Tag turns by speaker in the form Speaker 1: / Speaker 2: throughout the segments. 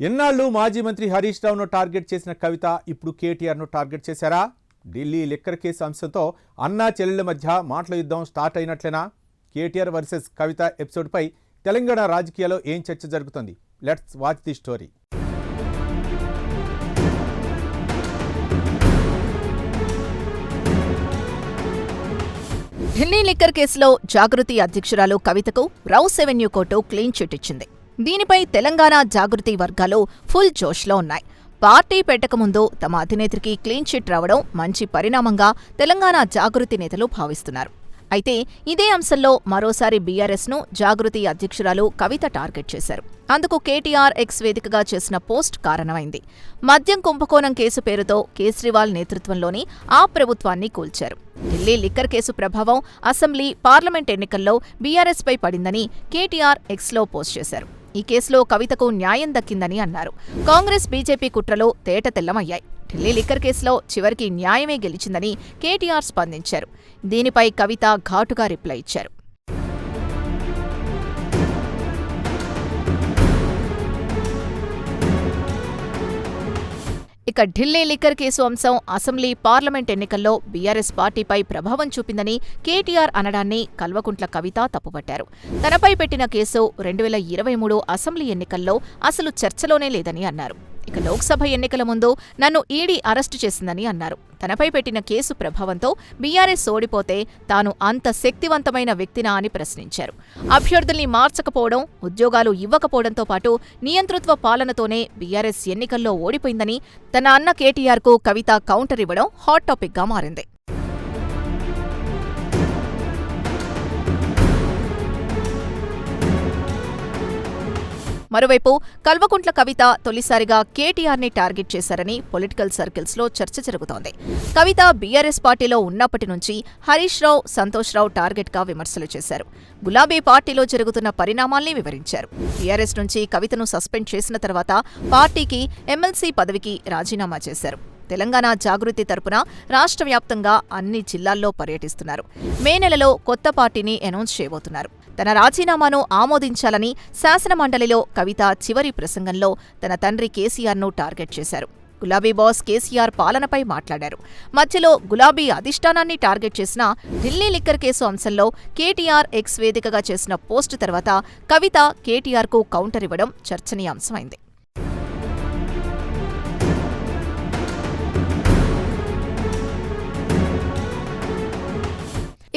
Speaker 1: ఎన్నాళ్ళు మాజీ మంత్రి హరీష్ రావును టార్గెట్ చేసిన కవిత ఇప్పుడు కేటీఆర్ను టార్గెట్ చేశారా? ఢిల్లీ లిక్కర్ కేసు అంశంతో అన్నా చెల్లెళ్ల మధ్య మాటల యుద్ధం స్టార్ట్ అయినట్లేనా? కేటీఆర్ వర్సెస్ కవిత ఎపిసోడ్పై తెలంగాణ రాజకీయాల్లో ఏం చర్చ జరుగుతుంది? Let's watch the story.
Speaker 2: Delhi liquor కేసులో జాగృతి అధ్యక్షురాలు కవితకు rouse avenue court clean chit ఇచ్చింది. దీనిపై తెలంగాణ జాగృతి వర్గాలు ఫుల్ జోష్లో ఉన్నాయి. పార్టీ పెట్టకముందు తమ అధినేత్రికి క్లీన్ చిట్ రావడం మంచి పరిణామంగా తెలంగాణ జాగృతి నేతలు భావిస్తున్నారు. అయితే ఇదే అంశంలో మరోసారి బీఆర్ఎస్ను జాగృతి అధ్యక్షురాలు కవిత టార్గెట్ చేశారు. అందుకు కేటీఆర్ ఎక్స్ వేదికగా చేసిన పోస్ట్ కారణమైంది. మద్యం కుంభకోణం కేసు పేరుతో కేజ్రీవాల్ నేతృత్వంలోని ఆ ప్రభుత్వాన్ని కూల్చారు. ఢిల్లీ లిక్కర్ కేసు ప్రభావం అసెంబ్లీ, పార్లమెంట్ ఎన్నికల్లో బీఆర్ఎస్పై పడిందని కేటీఆర్ ఎక్స్లో పోస్ట్ చేశారు. ఈ కేసులో కవితకు న్యాయం దక్కిందని అన్నారు. కాంగ్రెస్, బీజేపీ కుట్రలు తేటతెల్లమయ్యాయి. ఢిల్లీ లిక్కర్ కేసులో చివరికి న్యాయమే గెలిచిందని కేటీఆర్ స్పందించారు. దీనిపై కవిత ఘాటుగా రిప్లై ఇచ్చారు. ఇక ఢిల్లీ లిక్కర్ కేసు అంశం అసెంబ్లీ, పార్లమెంట్ ఎన్నికల్లో బీఆర్ఎస్ పార్టీపై ప్రభావం చూపిందని కేటీఆర్ అనడాన్ని కల్వకుంట్ల కవిత తప్పుపట్టారు. తనపై పెట్టిన కేసు 2023 అసెంబ్లీ ఎన్నికల్లో అసలు చర్చలోనే లేదని అన్నారు. ఇక లోక్సభ ఎన్నికల ముందు నన్ను ఈడీ అరెస్టు చేసిందని అన్నారు. తనపై పెట్టిన కేసు ప్రభావంతో బీఆర్ఎస్ ఓడిపోతే తాను అంత శక్తివంతమైన వ్యక్తినా అని ప్రశ్నించారు. అభ్యర్థుల్ని మార్చకపోవడం, ఉద్యోగాలు ఇవ్వకపోవడంతో పాటు నియంతృత్వ పాలనతోనే బీఆర్ఎస్ ఎన్నికల్లో ఓడిపోయిందని తన అన్న కేటీఆర్కు కవిత కౌంటర్ ఇవ్వడం హాట్ టాపిక్గా మారింది. మరోవైపు కల్వకుంట్ల కవిత తొలిసారిగా కేటీఆర్ని టార్గెట్ చేశారని పొలిటికల్ సర్కిల్స్లో చర్చ జరుగుతోంది. కవిత బీఆర్ఎస్ పార్టీలో ఉన్నప్పటి నుంచి హరీష్ రావు, సంతోష్ రావు టార్గెట్గా విమర్శలు చేశారు. గులాబీ పార్టీలో జరుగుతున్న పరిణామాల్ని వివరించారు. బీఆర్ఎస్ నుంచి కవితను సస్పెండ్ చేసిన తర్వాత పార్టీకి ఎమ్మెల్సీ పదవికి రాజీనామా చేశారు. తెలంగాణ జాగృతి తరపున రాష్ట్ర వ్యాప్తంగా అన్ని జిల్లాల్లో పర్యటిస్తున్నారు. మే నెలలో కొత్త పార్టీని అనౌన్స్ చేయబోతున్నారు. తన రాజీనామాను ఆమోదించాలని శాసనమండలిలో కవిత చివరి ప్రసంగంలో తన తండ్రి కేసీఆర్ను టార్గెట్ చేశారు. గులాబీ బాస్ కేసీఆర్ పాలనపై మాట్లాడారు. మధ్యలో గులాబీ అధిష్టానాన్ని టార్గెట్ చేసిన ఢిల్లీ లిక్కర్ కేసు అంశంలో కేటీఆర్ ఎక్స్ వేదికగా చేసిన పోస్టు తర్వాత కవిత కేటీఆర్కు కౌంటర్ ఇవ్వడం చర్చనీయాంశమైంది.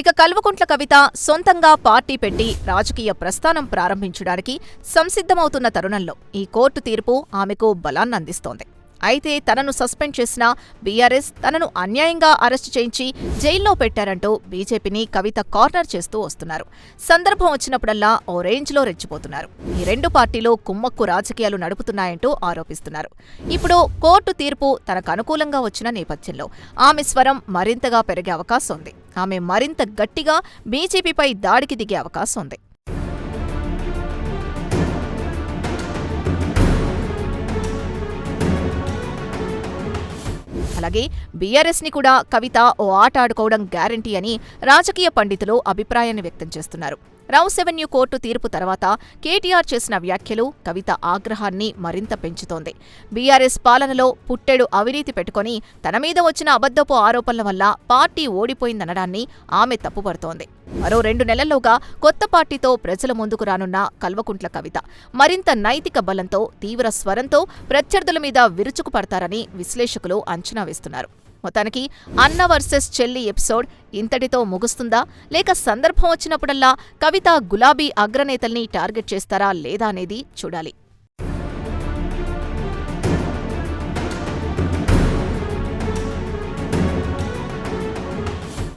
Speaker 2: ఇక కల్వకుంట్ల కవిత సొంతంగా పార్టీ పెట్టి రాజకీయ ప్రస్థానం ప్రారంభించడానికి సంసిద్ధమవుతున్న తరుణంలో ఈ కోర్టు తీర్పు ఆమెకు బలాన్నందిస్తోంది. అయితే తనను సస్పెండ్ చేసిన బీఆర్ఎస్ తనను అన్యాయంగా అరెస్టు చేయించి జైల్లో పెట్టారంటూ బీజేపీని కవిత కార్నర్ చేస్తూ వస్తున్నారు. సందర్భం వచ్చినప్పుడల్లా ఓ రేంజ్లో రెచ్చిపోతున్నారు. ఈ రెండు పార్టీలు కుమ్మక్కు రాజకీయాలు నడుపుతున్నాయంటూ ఆరోపిస్తున్నారు. ఇప్పుడు కోర్టు తీర్పు తనకు అనుకూలంగా వచ్చిన నేపథ్యంలో ఆమె స్వరం మరింతగా పెరిగే అవకాశం ఉంది. ఆమె మరింత గట్టిగా బీజేపీపై దాడికి దిగే అవకాశం ఉంది. అలాగే బీఆర్ఎస్ని కూడా కవిత ఓ ఆట ఆడుకోవడం గ్యారంటీ అని రాజకీయ పండితులు అభిప్రాయాన్ని వ్యక్తం చేస్తున్నారు. రౌస్ ఎవెన్యూ కోర్టు తీర్పు తర్వాత కేటీఆర్ చేసిన వ్యాఖ్యలు కవిత ఆగ్రహాన్ని మరింత పెంచుతోంది. బీఆర్ఎస్ పాలనలో పుట్టెడు అవినీతి పెట్టుకుని తన మీద వచ్చిన అబద్ధపు ఆరోపణల వల్ల పార్టీ ఓడిపోయిందనడాన్ని ఆమె తప్పుపడుతోంది. మరో 2 నెలల్లోగా కొత్త పార్టీతో ప్రజల ముందుకు రానున్న కల్వకుంట్ల కవిత మరింత నైతిక బలంతో, తీవ్ర స్వరంతో ప్రత్యర్థుల మీద విరుచుకుపడతారని విశ్లేషకులు అంచనా వేస్తున్నారు. మొత్తానికి అన్న వర్సెస్ చెల్లి ఎపిసోడ్ ఇంతటితో ముగుస్తుందా, లేక సందర్భం వచ్చినప్పుడల్లా కవిత గులాబీ అగ్రనేతల్ని టార్గెట్ చేస్తారా లేదా అనేది చూడాలి.